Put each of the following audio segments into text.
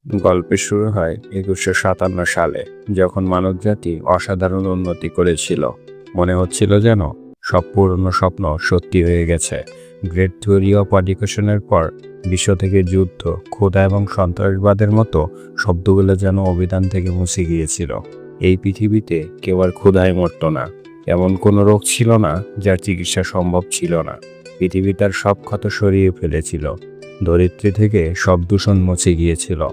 গল্পের শুরু হয় ২১৫৭ সালে, যখন মানবজাতি অসাধারণ উন্নতি করেছিল। মনে হচ্ছিল যেন সব পুরনো স্বপ্ন সত্যি হয়ে গেছে। গ্রেট থিওরি অফ এডুকেশনের পর বিশ্ব থেকে যুদ্ধ, ক্ষুধা এবং সন্ত্রাসবাদের মতো শব্দগুলো যেন অভিধান থেকে মুছে গিয়েছিল। এই পৃথিবীতে কেউ আর ক্ষুধায় মরত না, এমন কোনো রোগ ছিল না যার চিকিৎসা সম্ভব ছিল না। পৃথিবী তার সব ক্ষত সরিয়ে ফেলেছিল, ধরিত্রী থেকে সব দূষণ মুছে গিয়েছিল।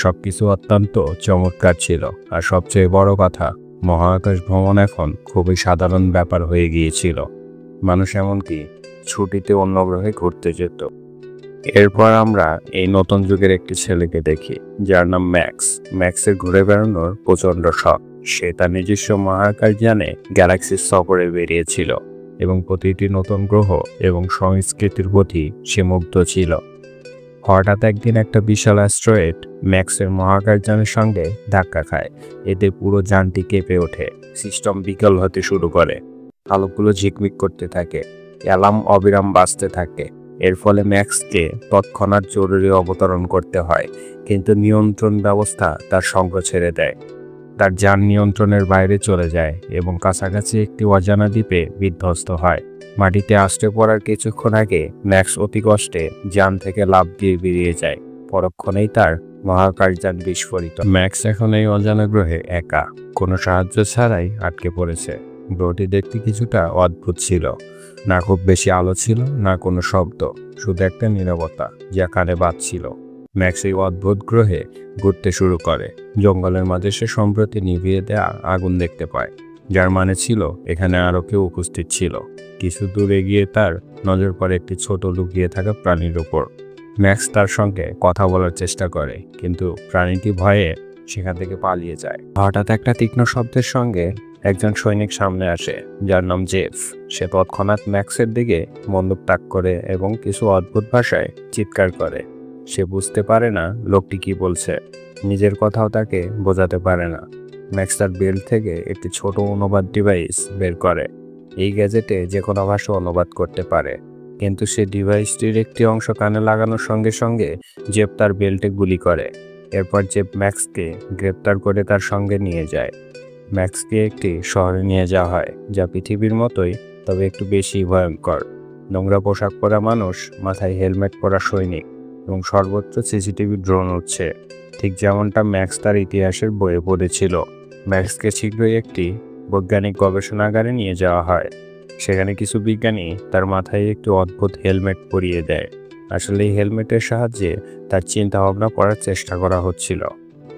সবকিছু অত্যন্ত চমৎকার ছিল, আর সবচেয়ে বড় কথা, মহাকাশ ভ্রমণ এখন খুবই সাধারণ ব্যাপার হয়ে গিয়েছিল। মানুষ এমনকি ছুটিতে অন্য গ্রহে ঘুরতে যেত। এরপর আমরা এই নতুন যুগের একটি ছেলেকে দেখি, যার নাম ম্যাক্স। ম্যাক্সের ঘুরে বেড়ানোর প্রচণ্ড শখ। সে তার নিজস্ব মহাকাশযানে গ্যালাক্সির সফরে বেরিয়েছিল এবং প্রতিটি নতুন গ্রহ এবং সংস্কৃতির প্রতি সে মুগ্ধ ছিল। হঠাৎ একদিন একটা বিশাল অ্যাস্ট্রয়েড ম্যাক্সের মহাকাশযানের সঙ্গে ধাক্কা খায়। এতে পুরো যানটি কেঁপে ওঠে, সিস্টেম বিকল হতে শুরু করে, আলোকগুলো ঝিকমিক করতে থাকে, অ্যালার্ম অবিরাম বাজতে থাকে। এর ফলে ম্যাক্সকে তৎক্ষণাৎ জরুরি অবতরণ করতে হয়, কিন্তু নিয়ন্ত্রণ ব্যবস্থা তার সঙ্গ ছেড়ে দেয়। তার যান নিয়ন্ত্রণের বাইরে চলে যায় এবং কাছাকাছি একটি অজানা দ্বীপে বিধ্বস্ত হয়। মাটিতে আছড়ে পড়ার কিছুক্ষণ আগে ম্যাক্স অতি কষ্টে যান থেকে লাফ দিয়ে বেরিয়ে যায়। পরক্ষণেই তার মহাকাশযান বিস্ফোরিত। ম্যাক্স এখন এই অজানা গ্রহে একা, কোনো সাহায্য ছাড়াই আটকে পড়েছে। গ্রহটি দেখতে কিছুটা অদ্ভুত ছিল। না খুব বেশি আলো ছিল, না কোনো শব্দ, শুধু একটা নীরবতা যা কানে বাজছিল। ম্যাক্স এই অদ্ভুত গ্রহে ঘুরতে শুরু করে। জঙ্গলের মাঝে সে সম্প্রতি নিভিয়ে দেয়া আগুন দেখতে পায়, যার মানে ছিল এখানে আরও কেউ উপস্থিত ছিল। কিছু দূর এগিয়ে তার নজর পড়ে একটি ছোট লুকিয়ে থাকা প্রাণীর উপর। ম্যাক্স তার সঙ্গে কথা বলার চেষ্টা করে, কিন্তু প্রাণীটি ভয়ে সেখান থেকে পালিয়ে যায়। হঠাৎ একটা তীক্ষ্ণ শব্দের সঙ্গে একজন সৈনিক সামনে আসে, যার নাম জেফ। সে তৎক্ষণাৎ ম্যাক্সের দিকে বন্দুক তাক করে এবং কিছু অদ্ভুত ভাষায় চিৎকার করে। সে বুঝতে পারে না লোকটি কি বলছে, নিজের কথাও তাকে বোঝাতে পারে না। ম্যাক্স তার বেল্ট থেকে একটি ছোট অনুবাদ ডিভাইস বের করে। এই গ্যাজেটে যে কোনো ভাষা অনুবাদ করতে পারে, কিন্তু সে ডিভাইসটির একটি অংশ কানে লাগানোর সঙ্গে সঙ্গে জেফ তার বেল্টে গুলি করে। এরপর জেফ ম্যাক্সকে গ্রেপ্তার করে তার সঙ্গে নিয়ে যায়। ম্যাক্সকে একটি শহরে নিয়ে যাওয়া হয়, যা পৃথিবীর মতোই, তবে একটু বেশি ভয়ঙ্কর। নোংরা পোশাক পরা মানুষ, মাথায় হেলমেট পরা সৈনিক এবং সর্বত্র সিসিটিভি ড্রোন উঠছে, ঠিক যেমনটা ম্যাক্স তার ইতিহাসের বইয়ে পড়েছিল। ম্যাক্সকে শীঘ্রই একটি বৈজ্ঞানিক গবেষণাগারে নিয়ে যাওয়া হয়। সেখানে কিছু বিজ্ঞানী তার মাথায় একটি অদ্ভুত হেলমেট পরিয়ে দেয়। আসলে এই হেলমেটের সাহায্যে তার চিন্তা ভাবনা করার চেষ্টা করা হচ্ছিল।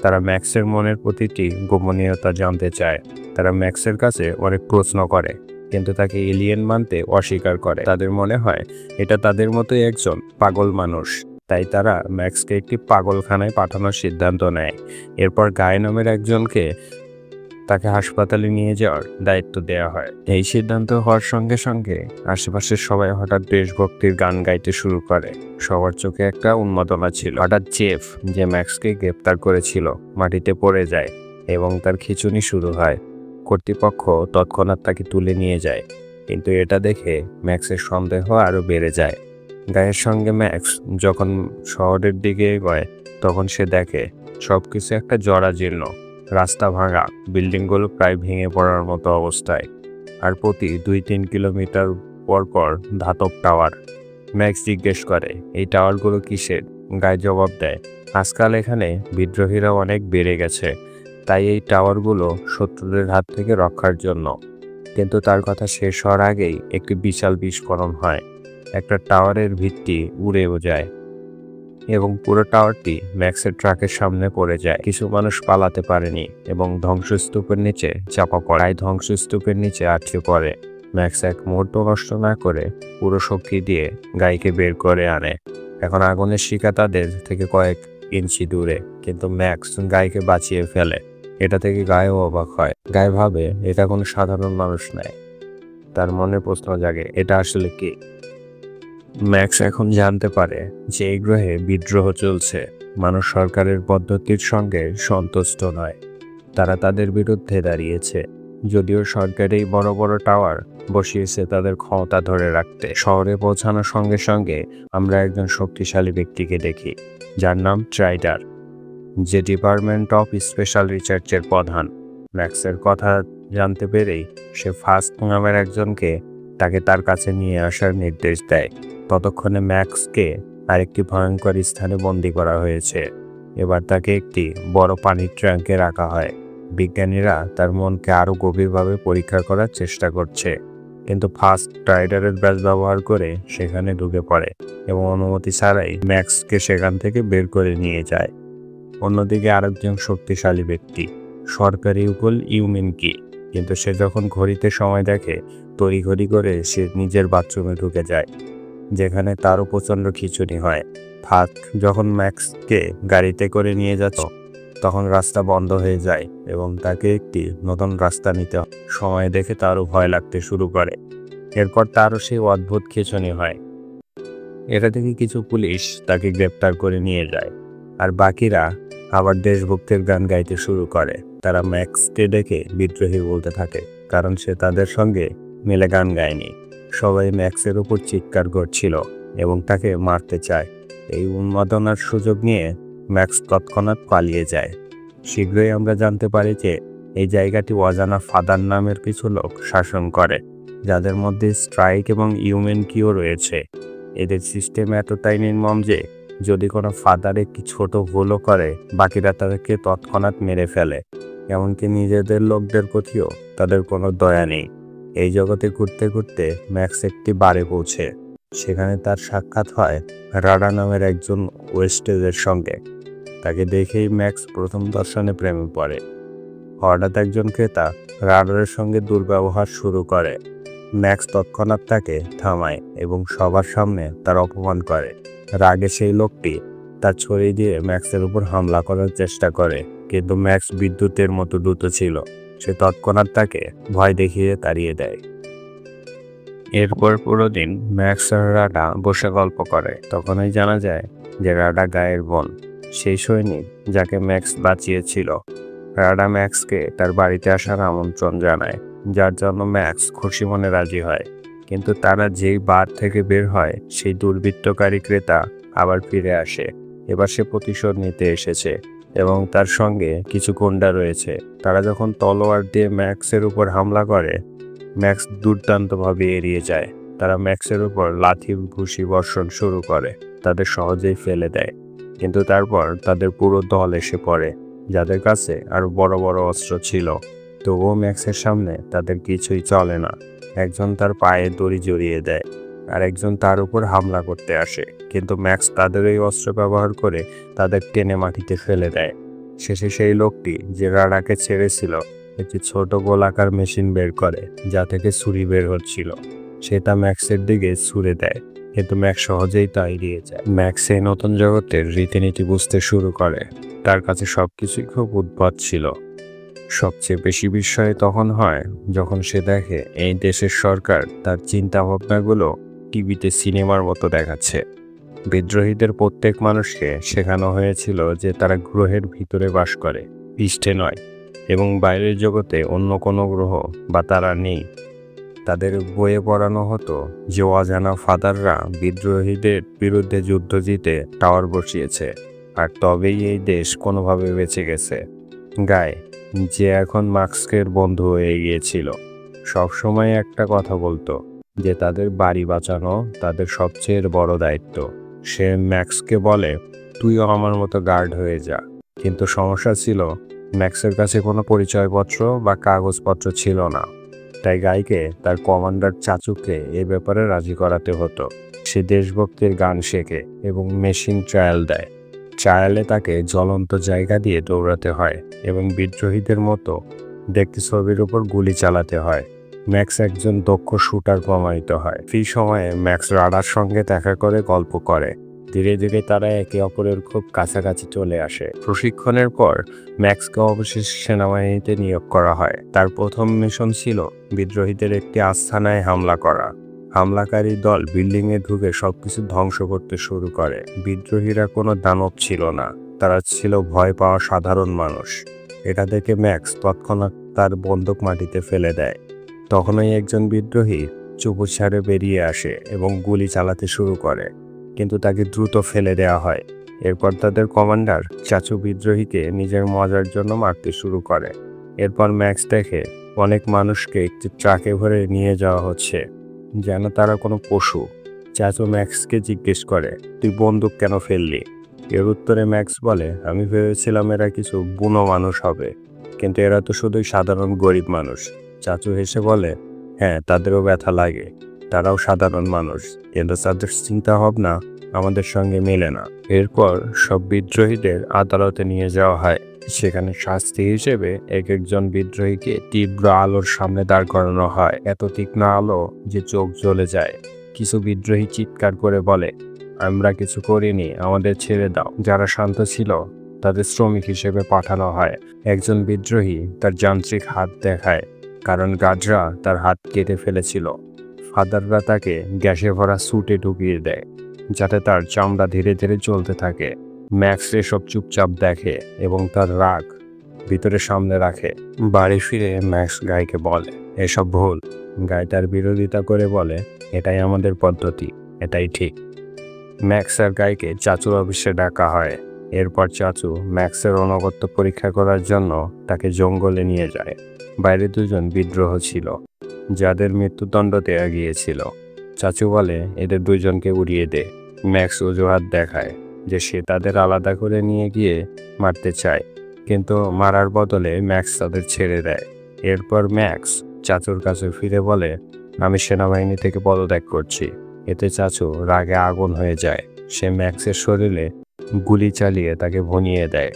তারা ম্যাক্সের মনের প্রতিটি গোপনীয়তা জানতে চায়। তারা ম্যাক্সের কাছে অনেক প্রশ্ন করে, কিন্তু তাকে এলিয়েন মানতে অস্বীকার করে। তাদের মনে হয় এটা তাদের মতোই একজন পাগল মানুষ। তাই তারা ম্যাক্সকে একটি পাগলখানায় পাঠানোর সিদ্ধান্ত নেয়। এরপর গায় নামের একজনকে তাকে হাসপাতালে নিয়ে যাওয়ার দায়িত্ব দেওয়া হয়। এই সিদ্ধান্ত হওয়ার সঙ্গে সঙ্গে আশেপাশের সবাই হঠাৎ দেশভক্তির গান গাইতে শুরু করে। সবার চোখে একটা উন্মাদনা ছিল। হঠাৎ জেফ, যে ম্যাক্সকে গ্রেপ্তার করেছিল, মাটিতে পড়ে যায় এবং তার খিঁচুনি শুরু হয়। কর্তৃপক্ষ তৎক্ষণাৎ তাকে তুলে নিয়ে যায়, কিন্তু এটা দেখে ম্যাক্সের সন্দেহ আরও বেড়ে যায়। গায়ের সঙ্গে ম্যাক্স যখন শহরের দিকে এগোয়, তখন সে দেখে সবকিছু একটা জরাজীর্ণ, রাস্তা ভাঙা, বিল্ডিংগুলো প্রায় ভেঙে পড়ার মতো অবস্থায়, আর প্রতি ২-৩ কিলোমিটার পর পর ধাতব টাওয়ার। ম্যাক্স জিজ্ঞেস করে, এই টাওয়ারগুলো কিসের? গায়ে জবাব দেয়, আজকাল এখানে বিদ্রোহীরা অনেক বেড়ে গেছে, তাই এই টাওয়ারগুলো শত্রুদের হাত থেকে রক্ষার জন্য। কিন্তু তার কথা শেষ হওয়ার আগেই একটি বিশাল বিস্ফোরণ হয়। একটা টাওয়ারের ভিত্তি উড়েও যায় এবং পুরো টাওয়ারটি ম্যাক্সের ট্রাকের সামনে পড়ে যায়। কিছু মানুষ পালাতে পারেনি এবং ধ্বংসস্তূপের নিচে চাপা পড়ে। ধ্বংসস্তূপের নিচে আটকে পড়ে। ম্যাক্স এক মুহূর্ত নষ্ট না করে পুরো শক্তি দিয়ে গাইকে বের করে আনে। এখন আগুনের শিখা তাদের থেকে কয়েক ইঞ্চি দূরে, কিন্তু ম্যাক্স গাইকে বাঁচিয়ে ফেলে। এটা থেকে গায়েও অবাক হয়। গায়ে ভাবে এটা কোনো সাধারণ মানুষ নয়। তার মনে প্রশ্ন জাগে, এটা আসলে কি? ম্যাক্স এখন জানতে পারে যে এই গ্রহে বিদ্রোহ চলছে। মানুষ সরকারের পদ্ধতির সঙ্গে সন্তুষ্ট নয়, তারা তাদের বিরুদ্ধে দাঁড়িয়েছে। যদিও সরকার এই বড় বড় টাওয়ার বসিয়েছে তাদের ক্ষমতা ধরে রাখতে। শহরে পৌঁছানোর সঙ্গে সঙ্গে আমরা একজন শক্তিশালী ব্যক্তিকে দেখি, যার নাম ট্রাইডার। যে ডিপার্টমেন্ট অফ স্পেশাল রিসার্চের প্রধান। ম্যাক্সের কথা জানতে পেরেই সে ফাস্ক নামের একজনকে তাকে তার কাছে নিয়ে আসার নির্দেশ দেয়। ততক্ষণে ম্যাক্সকে আরেকটি ভয়ঙ্কর স্থানে বন্দী করা হয়েছে। এবার তাকে একটি বড় পানির ট্যাঙ্কে রাখা হয়। বিজ্ঞানীরা তার মনকে আরও গভীরভাবে পরীক্ষা করার চেষ্টা করছে, কিন্তু ফাস্ট রাইডারের ব্যাস ব্যবহার করে সেখানে ঢুকে পড়ে এবং অনুমতি ছাড়াই ম্যাক্সকে সেখান থেকে বের করে নিয়ে যায়। অন্যদিকে আরেকজন শক্তিশালী ব্যক্তি, সরকারি উকিল ইউমিনকি, কিন্তু সে যখন ঘড়িতে সময় দেখে তড়িঘড়ি করে সে নিজের বাথরুমে ঢুকে যায়, যেখানে তারও প্রচণ্ড খিঁচুনি হয়। ফাস্ক যখন ম্যাক্সকে গাড়িতে করে নিয়ে যাচ্ছে তখন রাস্তা বন্ধ হয়ে যায় এবং তাকে একটি নতুন রাস্তা নিতে সময় দেখে তারও ভয় লাগতে শুরু করে। এরপর তারও সেই অদ্ভুত খিঁচুনি হয়। এটা থেকে কিছু পুলিশ তাকে গ্রেপ্তার করে নিয়ে যায়, আর বাকিরা আবার দেশভক্তির গান গাইতে শুরু করে। তারা ম্যাক্সকে ডেকে বিদ্রোহী বলতে থাকে, কারণ সে তাদের সঙ্গে মিলে গান গায়নি। সবাই ম্যাক্সের উপর চিৎকার করছিল এবং তাকে মারতে চায়। এই উন্মাদনার সুযোগ নিয়ে ম্যাক্স তৎক্ষণাৎ পালিয়ে যায়। শীঘ্রই আমরা জানতে পারি যে এই জায়গাটি অজানা ফাদার নামের কিছু লোক শাসন করে, যাদের মধ্যে স্ট্রাইক এবং ইউমেনকিও রয়েছে। এদের সিস্টেম এতটাই নির্মম যে যদি কোনো ফাদার একটি ছোট ভুলও করে বাকিরা তাদেরকে তৎক্ষণাৎ মেরে ফেলে, এমনকি নিজেদের লোকদের প্রতিও তাদের কোনো দয়া নেই। এই জগতে ঘুরতে ঘুরতে ম্যাক্স একটি বারে পৌঁছে। সেখানে তার সাক্ষাৎ হয় রাডা নামের একজন ওয়েস্টেজের সঙ্গে। তাকে দেখেই ম্যাক্স প্রথম দর্শনে প্রেমে পড়ে। হঠাৎ একজন ক্রেতা রাডারের সঙ্গে দুর্ব্যবহার শুরু করে। ম্যাক্স তৎক্ষণাৎ তাকে থামায় এবং সবার সামনে তার অপমান করে। রাগে সেই লোকটি তার ছড়ি দিয়ে ম্যাক্সের উপর হামলা করার চেষ্টা করে, কিন্তু ম্যাক্স বিদ্যুতের মতো দ্রুত ছিল। সে তৎক্ষণাৎ তাকে ভয় দেখিয়ে তাড়িয়ে দেয়। এরপর পুরো দিন ম্যাক্স আর রাডা বসে গল্প করে। তখনই জানা যায় যে রাডা গায়ের বোন, সেই সৈনিক যাকে ম্যাক্স বাঁচিয়েছিল। রাডা ম্যাক্সকে তার বাড়িতে আসার আমন্ত্রণ জানায়, যার জন্য ম্যাক্স খুশি মনে রাজি হয়। কিন্তু তারা যেই বার থেকে বের হয় সেই দুর্বৃত্তকারী ক্রেতা আবার ফিরে আসে। এবার সে প্রতিশোধ নিতে এসেছে এবং তার সঙ্গে কিছু গুন্ডা রয়েছে। তারা যখন তলোয়ার দিয়ে ম্যাক্সের উপর হামলা করে, ম্যাক্স দুর্দান্তভাবে এড়িয়ে যায়। তারা ম্যাক্সের উপর লাথি ঘুষি বর্ষণ শুরু করে, তাদের সহজেই ফেলে দেয়। কিন্তু তারপর তাদের পুরো দল এসে পড়ে, যাদের কাছে আরো বড় বড় অস্ত্র ছিল। তবুও ম্যাক্সের সামনে তাদের কিছুই চলে না। একজন তার পায়ে দড়ি জড়িয়ে দেয়, আর একজন তার উপর হামলা করতে আসে, কিন্তু ম্যাক্স তাদের এই অস্ত্র ব্যবহার করে তাদের টেনে মাটিতে ফেলে দেয়। শেষে সেই লোকটি যে রাডাকে ছেড়েছিল একটি ছোট গোলাকার মেশিন বের করে, যা থেকে ছুরি বের হচ্ছিল। সে তা ম্যাক্সের দিকে ছুড়ে দেয়, কিন্তু ম্যাক্স সহজেই তা এড়িয়ে যায়। ম্যাক্স এই নতুন জগতের রীতিনীতি বুঝতে শুরু করে। তার কাছে সবকিছুই খুব উদ্ভট ছিল। সবচেয়ে বেশি বিস্ময় তখন হয় যখন সে দেখে এই দেশের সরকার তার চিন্তা ভাবনাগুলো টিভিতে সিনেমার মতো দেখাচ্ছে। বিদ্রোহীদের প্রত্যেক মানুষকে শেখানো হয়েছিল যে তারা গ্রহের ভিতরে বাস করে, পৃষ্ঠে নয়, এবং বাইরের জগতে অন্য কোনো গ্রহ বা তারা নেই। তাদের বইয়ে পড়ানো হতো যে অজানা ফাদাররা বিদ্রোহীদের বিরুদ্ধে যুদ্ধ জিতে টাওয়ার বসিয়েছে, আর তবেই এই দেশ কোনোভাবে বেঁচে গেছে। গায়, যে এখন ম্যাক্সের বন্ধু হয়ে গিয়েছিল, সবসময় একটা কথা বলতো যে তাদের বাড়ি বাঁচানো তাদের সবচেয়ে বড় দায়িত্ব। সে ম্যাক্সকে বলে, তুইও আমার মতো গার্ড হয়ে যা। কিন্তু সমস্যা ছিল, ম্যাক্সের কাছে কোনো পরিচয়পত্র বা কাগজপত্র ছিল না। তাই গাইকে তার কমান্ডার চাচুকে এ ব্যাপারে রাজি করাতে হতো। সে দেশভক্তির গান শেখে এবং মেশিন ট্রায়াল দেয়। ট্রায়ালে তাকে জ্বলন্ত জায়গা দিয়ে দৌড়াতে হয় এবং বিদ্রোহীদের মতো দেখতে ছবির উপর গুলি চালাতে হয়। ম্যাক্স একজন দক্ষ শুটার প্রমাণিত হয়। সেই সময়ে ম্যাক্স রাডার সঙ্গে দেখা করে গল্প করে। ধীরে ধীরে তারা একে অপরের খুব কাছাকাছি চলে আসে। প্রশিক্ষণের পর ম্যাক্সকে অবশেষে সেনাবাহিনীতে নিয়োগ করা হয়। তার প্রথম মিশন ছিল বিদ্রোহীদের একটি আস্তানায় হামলা করা। হামলাকারী দল বিল্ডিংয়ে ঢুকে সবকিছু ধ্বংস করতে শুরু করে। বিদ্রোহীরা কোনো দানব ছিল না, তারা ছিল ভয় পাওয়া সাধারণ মানুষ। এটা দেখে ম্যাক্স তৎক্ষণাৎ তার বন্দুক মাটিতে ফেলে দেয়। তখনই একজন বিদ্রোহী চুপচারে বেরিয়ে আসে এবং গুলি চালাতে শুরু করে, কিন্তু তাকে দ্রুত ফেলে দেওয়া হয় এরপর তাদের কমান্ডার চাচু বিদ্রোহীকে নিজের মজার জন্য মারতে শুরু করে। এরপর ম্যাক্স দেখে অনেক মানুষকে একটি ট্রাকে ভরে নিয়ে যাওয়া হচ্ছে, যেন তারা কোনো পশু। চাচু ম্যাক্সকে জিজ্ঞেস করে, তুই বন্দুক কেন ফেললি? এর উত্তরে ম্যাক্স বলে, আমি ভেবেছিলাম এরা কিছু বুনো মানুষ হবে, কিন্তু এরা তো শুধুই সাধারণ গরিব মানুষ। চাচু হেসে বলে, হ্যাঁ, তাদেরও ব্যথা লাগে, তারাও সাধারণ মানুষ, কিন্তু তাদের চিন্তা ভাবনা আমাদের সঙ্গে মেলে না। এরপর সব বিদ্রোহীদের আদালতে নিয়ে যাওয়া হয়। সেখানে শাস্তি হিসেবে এক একজন বিদ্রোহীকে তীব্র আলোর সামনে দাঁড় করানো হয়, এত তীক্ষ্ণ আলো যে চোখ জ্বলে যায়। কিছু বিদ্রোহী চিৎকার করে বলে, আমরা কিছু করিনি, আমাদের ছেড়ে দাও। যারা শান্ত ছিল তাদের শ্রমিক হিসেবে পাঠানো হয়। একজন বিদ্রোহী তার যান্ত্রিক হাত দেখায়, কারণ গার্ডরা তার হাত কেটে ফেলেছিল। ফাদাররা তাকে গ্যাসে ভরা স্যুটে ঢুকিয়ে দেয়, যাতে তার চামড়া ধীরে ধীরে চলতে থাকে। ম্যাক্স এসব চুপচাপ দেখে এবং তার রাগ ভিতরে সামনে রাখে। বাড়ি ফিরে ম্যাক্স গাইকে বলে, এসব ভুল। গাই তার বিরোধিতা করে বলে, এটাই আমাদের পদ্ধতি, এটাই ঠিক। ম্যাক্স আর গাইকে চাচুর অফিসে ডাকা হয়। এরপর চাচু ম্যাক্সের অনগত্য পরীক্ষা করার জন্য তাকে জঙ্গলে নিয়ে যায়। বাইরে দুজন বিদ্রোহ ছিল, যাদের মৃত্যুদণ্ড দেয়া গিয়েছিল। চাচু বলে, এদের দুজনকে উড়িয়ে দে। ম্যাক্স অজুহাত দেখায় যে সে তাদের আলাদা করে নিয়ে গিয়ে মারতে চায়, কিন্তু মারার বদলে ম্যাক্স তাদের ছেড়ে দেয়। এরপর ম্যাক্স চাচুর কাছে ফিরে বলে, আমি সেনাবাহিনী থেকে পদত্যাগ করছি। এতে চাচু রাগে আগুন হয়ে যায়। সে ম্যাক্সের শরীরে গুলি চালিয়ে তাকে ভনিয়ে দেয়।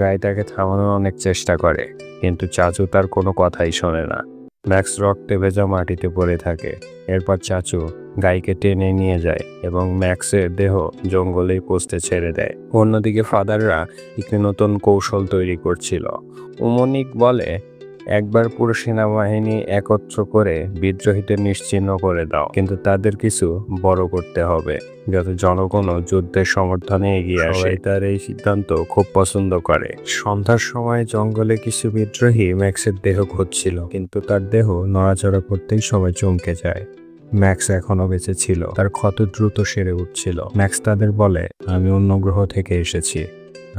গাই তাকে থামানোর অনেক চেষ্টা করে, কিন্তু চাচু তার কোনো কথাই শোনে না। ম্যাক্স রক্তে ভেজা মাটিতে পড়ে থাকে। এরপর চাচু গাইকে টেনে নিয়ে যায় এবং ম্যাক্সের দেহ জঙ্গলেই পচতে ছেড়ে দেয়। অন্যদিকে ফাদাররা একটি নতুন কৌশল তৈরি করছিল। উমনিক বলে, একবার পুরো সেনাবাহিনী একত্র করে বিদ্রোহীদের নিশ্চিহ্ন করে দাও, কিন্তু তাদের কিছু বড় করতে হবে, যাতে জনগণও যুদ্ধের সমর্থনে এগিয়ে আসে। তার এই সিদ্ধান্ত খুব পছন্দ করে। সন্ধ্যার সময় জঙ্গলে কিছু বিদ্রোহী ম্যাক্সের দেহ খুঁজছিল, কিন্তু তার দেহ নড়াচড়া করতেই সবাই চমকে যায়। ম্যাক্স এখনো বেঁচে ছিল, তার ক্ষত দ্রুত সেরে উঠছিল। ম্যাক্স তাদের বলে, আমি অন্য গ্রহ থেকে এসেছি,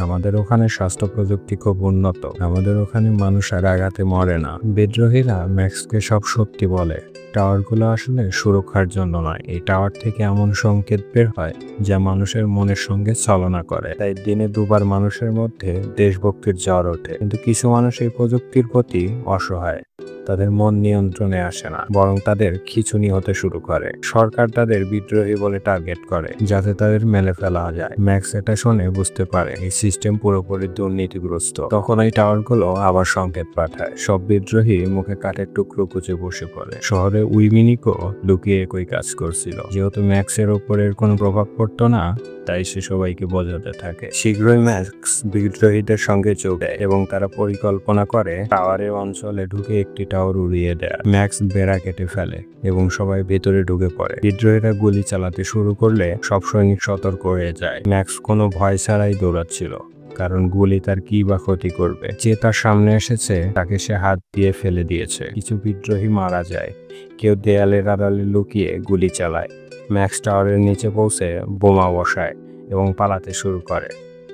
আমাদের ওখানে স্বাস্থ্য প্রযুক্তি খুব উন্নত, আমাদের ওখানে মানুষ আর আঘাতে মরে না। বিদ্রোহীরা ম্যাক্সকে সব সত্যি বলে। টাওয়ারগুলো আসলে সুরক্ষার জন্য নয়, এই টাওয়ার থেকে এমন সংকেত বের হয় যা মানুষের মনের সঙ্গে ছলনা করে। তাই দিনে দুবার মানুষের মধ্যে দেশভক্তির জ্বর ওঠে। কিন্তু কিছু মানুষ এই প্রযুক্তির প্রতি অসহায়, তাদের মন নিয়ন্ত্রণে আসে না, বরং তাদের খিঁচুনি হতে শুরু করে। সরকার তাদের বিদ্রোহী বলে টার্গেট করে, যাতে তাদের মেলে ফেলা যায়। ম্যাক্স এটা শুনে বুঝতে পারে এই সিস্টেম পুরোপুরি দুর্নীতিগ্রস্ত। তখন এই টাওয়ারগুলো আবার সংকেত পাঠায়। সব বিদ্রোহী মুখে কাঠের টুকরো কুচে বসে পড়ে। শহরে উইমিনিকও লুকিয়ে একই কাজ করছিল। যেহেতু ম্যাক্সের ওপরের কোনো প্রভাব পড়তো না, তাই সে সবাইকে বোঝাতে থাকে। শীঘ্রই ম্যাক্স বিদ্রোহীদের সঙ্গে যোগ দেয় এবং তারা পরিকল্পনা করে টাওয়ারের অঞ্চলে ঢুকে একটি টাওয়ার উড়িয়ে দেয়। ম্যাক্স বেড়া কেটে ফেলে এবং সবাই ভেতরে ঢুকে পড়ে। বিদ্রোহীরা গুলি চালাতে শুরু করলে সব সৈনিক সতর্ক হয়ে যায়। ম্যাক্স কোনো ভয় ছাড়াই দৌড়াচ্ছিল, কারণ গুলি তার কি বা ক্ষতি করবে। যে তার সামনে এসেছে তাকে সে হাত দিয়ে ফেলে দিয়েছে। কিছু বিদ্রোহী মারা যায়, কেউ দেয়ালের আড়ালে লুকিয়ে গুলি চালায়। ম্যাক্স টাওয়ারের নিচে পৌঁছে বোমা বসায় এবং পালাতে শুরু করে।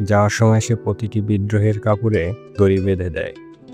যাওয়ার সময় সে প্রতিটি বিদ্রোহের কাপড়ে দড়ি বেঁধে দেয়।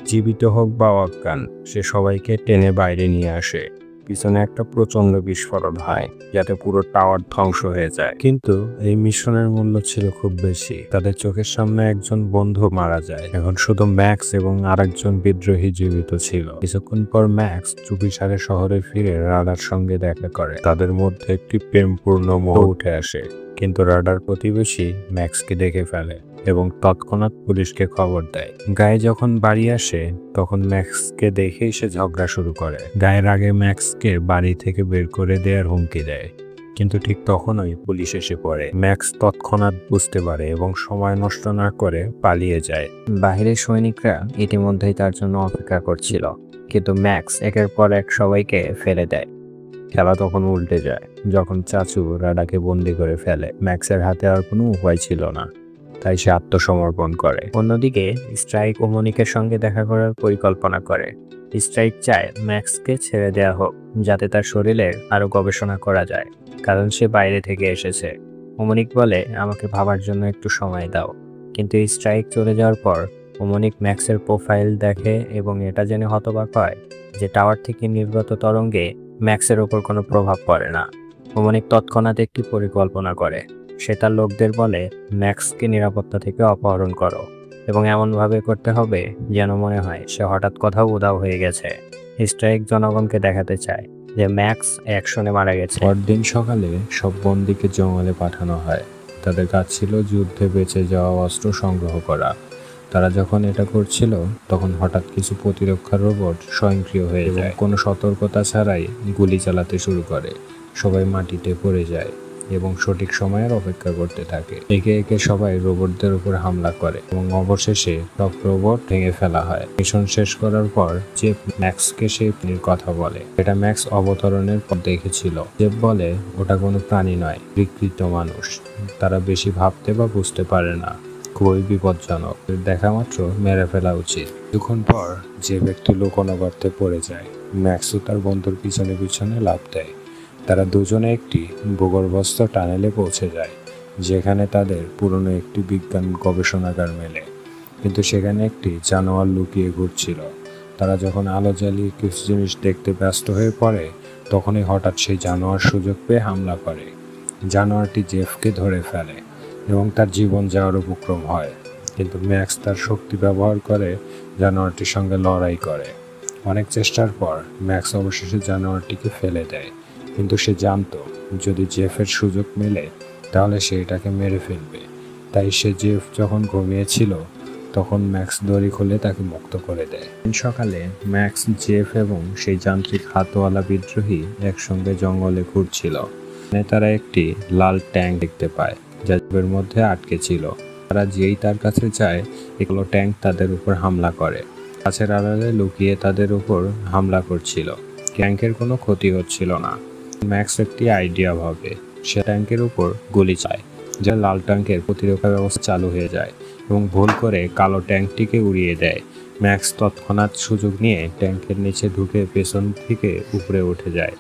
জীবিত হোক বা অজ্ঞান, সে সবাইকে টেনে বাইরে নিয়ে আসে। পিছনে একটা প্রচন্ড বিস্ফোরণ হয়, যাতে পুরো টাওয়ার ধ্বংস হয়ে যায়। কিন্তু এই মিশনের মূল্য ছিল খুব বেশি। তাদের চোখের সামনে একজন বন্ধু মারা যায়। এখন শুধু ম্যাক্স এবং আরেকজন বিদ্রোহী জীবিত ছিল। কিছুক্ষণ পর ম্যাক্স চুপিসারে শহরে ফিরে রাডার সঙ্গে দেখা করে। তাদের মধ্যে একটি প্রেমপূর্ণ মোহ উঠে আসে, কিন্তু রাডার প্রতিবেশী ম্যাক্সকে দেখে ফেলে এবং তৎক্ষণাৎ পুলিশকে খবর দেয়। গায়ে যখন বাড়ি আসে তখন ম্যাক্সকে দেখেই সে ঝগড়া শুরু করে। গায়ের আগে ম্যাক্সকে বাড়ি থেকে বের করে দেওয়ার হুমকি দেয়, কিন্তু ঠিক তখনই পুলিশ এসে পড়ে। ম্যাক্স তৎক্ষণাৎ বুঝতে পারে এবং সময় নষ্ট না করে পালিয়ে যায়। বাহিরের সৈনিকরা ইতিমধ্যেই তার জন্য অপেক্ষা করছিল, কিন্তু ম্যাক্স একের পর এক সবাইকে ফেলে দেয়। খেলা তখন উল্টে যায় যখন চাচু রাডাকে বন্দি করে ফেলে। ম্যাক্সের হাতে আর কোনো উপায় ছিল না, তাই সে আত্মসমর্পণ করে। অন্যদিকে স্ট্রাইক ওমনিকের সঙ্গে দেখা করার পরিকল্পনা করে। স্ট্রাইক চায় ম্যাক্সকে ছেড়ে দেওয়া হোক, যাতে তার শরীরের আরও গবেষণা করা যায়, কারণ সে বাইরে থেকে এসেছে। ওমনিক বলে আমাকে ভাবার জন্য একটু সময় দাও। কিন্তু স্ট্রাইক চলে যাওয়ার পর ওমনিক ম্যাক্সের প্রোফাইল দেখে এবং এটা জেনে হতবাক হয় যে টাওয়ার থেকে নির্গত তরঙ্গে ম্যাক্সের ওপর কোনো প্রভাব পড়ে না। ওমনিক তৎক্ষণাৎ একটি পরিকল্পনা করে। সে তার লোকদের বলে ম্যাক্সকে নিরাপত্তা থেকে অপহরণ করো এবং এমনভাবে করতে হবে যেন মনে হয় সে হঠাৎ কোথাও উধাও হয়ে গেছে। স্ট্রাইক জনগণকে দেখাতে চায় যে ম্যাক্স অ্যাকশনে মারা গেছে। পরদিন সকালে সব বন্দীকে জঙ্গলে পাঠানো হয়। তাদের কাজ ছিল যুদ্ধে বেঁচে যাওয়া অস্ত্র সংগ্রহ করা। তারা যখন এটা করছিল তখন হঠাৎ কিছু প্রতিরক্ষা রোবট স্বয়ংক্রিয় হয়ে যায়, কোনো সতর্কতা ছাড়াই গুলি চালাতে শুরু করে। সবাই মাটিতে পড়ে যায় এবং সঠিক সময়ের অপেক্ষা করতে থাকে। একে একে সবাই রোবটদের উপর হামলা করে এবং অবশেষে সব রোবট ভেঙে ফেলা হয়। মিশন শেষ করার পর জেফ ম্যাক্সকে সেই প্রাণীর কথা বলে। এটা ম্যাক্স অবতরণের পর দেখেছিল। জেফ বলে ওটা কোনো প্রাণী নয়, বিকৃত মানুষ। তারা বেশি ভাবতে বা বুঝতে পারে না, খুবই বিপজ্জনক। দেখা মাত্র মেরে ফেলা উচিত। কিছুক্ষণ পর জেফ একটি লুকোনো গর্তে পড়ে যায়। ম্যাক্সও তার বন্ধুর পিছনে পিছনে লাফ দেয়। তারা দুজনে একটি ভূগর্ভস্থ টানেলে পৌঁছে যায়, যেখানে তাদের পুরনো একটি বিজ্ঞান গবেষণাগার মেলে। কিন্তু সেখানে একটি জানোয়ার লুকিয়ে ঘুরছিল। তারা যখন আলো জ্বালিয়ে কিছু জিনিস দেখতে ব্যস্ত হয়ে পড়ে, তখনই হঠাৎ সেই জানোয়ার সুযোগ পেয়ে হামলা করে। জানোয়ারটি জেফকে ধরে ফেলে এবং তার জীবন যাওয়ার উপক্রম হয়। কিন্তু ম্যাক্স তার শক্তি ব্যবহার করে জানোয়ারটির সঙ্গে লড়াই করে। অনেক চেষ্টার পর ম্যাক্স অবশেষে জানোয়ারটিকে ফেলে দেয়। কিন্তু সে জানতো যদি জেফের সুযোগ মেলে তাহলে সে এটাকে মেরে ফেলবে। তাই সে জেফ যখন ঘুমিয়েছিল তখন ম্যাক্স দড়ি খুলে তাকে মুক্ত করে দেয়। সকালে ম্যাক্স, জেফ এবং সেই যান্ত্রিক হাতওয়ালা বিদ্রোহী একসঙ্গে জঙ্গলে ঘুরছিল। তারা একটি লাল ট্যাঙ্ক দেখতে পায় যা জেফের মধ্যে আটকে ছিল। তারা যেই তার কাছে যায়, এগুলো ট্যাঙ্ক তাদের উপর হামলা করে। গাছের আড়ালে লুকিয়ে তাদের উপর হামলা করছিল। ট্যাঙ্কের কোনো ক্ষতি হচ্ছিল না। ম্যাক্স একটি আইডিয়া ভাবে। সে ট্যাঙ্কের উপর গুলি চায়, যা লাল ট্যাঙ্কের প্রতিরক্ষা ব্যবস্থা চালু হয়ে যায় এবং ভুল করে কালো ট্যাঙ্কটিকে উড়িয়ে দেয়। ম্যাক্স তৎক্ষণাৎ সুযোগ নিয়ে ট্যাঙ্কের নিচে ঢুকে পেছন থেকে উপরে উঠে যায়।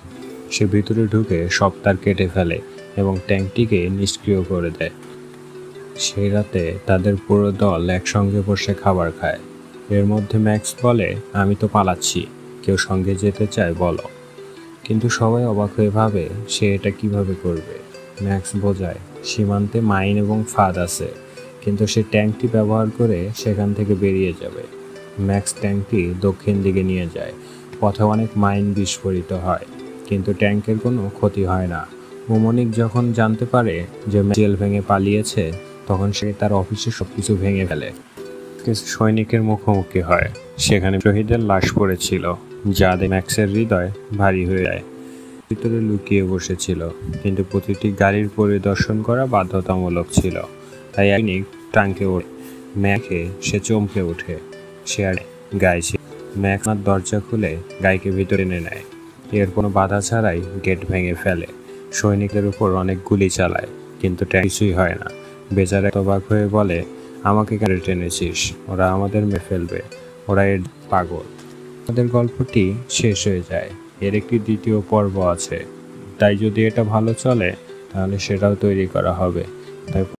সে ভিতরে ঢুকে সব তার কেটে ফেলে এবং ট্যাঙ্কটিকে নিষ্ক্রিয় করে দেয়। সেই রাতে তাদের পুরো দল একসঙ্গে বসে খাবার খায়। এর মধ্যে ম্যাক্স বলে, আমি তো পালাচ্ছি, কেউ সঙ্গে যেতে চায় বলো। কিন্তু সবাই অবাক হয়ে ভাবে সে এটা কিভাবে করবে। ম্যাক্স বোঝায় সীমান্তে মাইন এবং ফাঁদ আছে, কিন্তু সে ট্যাঙ্কটি ব্যবহার করে সেখান থেকে বেরিয়ে যাবে। ম্যাক্স ট্যাঙ্কটি দক্ষিণ দিকে নিয়ে যায়। পথে অনেক মাইন বিস্ফোরিত হয়, কিন্তু ট্যাঙ্কের কোনো ক্ষতি হয় না। ওমনিক যখন জানতে পারে যে জেল ভেঙে পালিয়েছে, তখন সে তার অফিসে সবকিছু ভেঙে ফেলে। কিছু সৈনিকের মুখোমুখি হয়। সেখানে শহীদের লাশ পড়েছিল, যা দেখে ম্যাক্সের হৃদয় ভারী হয়ে যায়। ভিতরে লুকিয়ে বসেছিল, কিন্তু প্রতিটি গাড়ির পরিদর্শন করা বাধ্যতামূলক ছিল। তাই সৈনিক ট্যাঙ্কে ওঠে। ম্যাকে সে চমকে ওঠে। সে আর গায়ে ছিল। ম্যাক্স দরজা খুলে গাইকে ভিতরে এনে নেয়। এর কোনো বাধা ছাড়াই গেট ভেঙে ফেলে। সৈনিকদের উপর অনেক গুলি চালায়, কিন্তু কিছুই হয় না। বেচারা অবাক হয়ে বলে, আমাকে কেন টেনেছিস? ওরা আমাদের মেরে ফেলবে, ওরা এর পাগল। আমাদের গল্পটি শেষ হয়ে যায়। এর একটি দ্বিতীয় পর্ব আছে, তাই যদি এটা ভালো চলে তাহলে সেটাও তৈরি করা হবে। তাই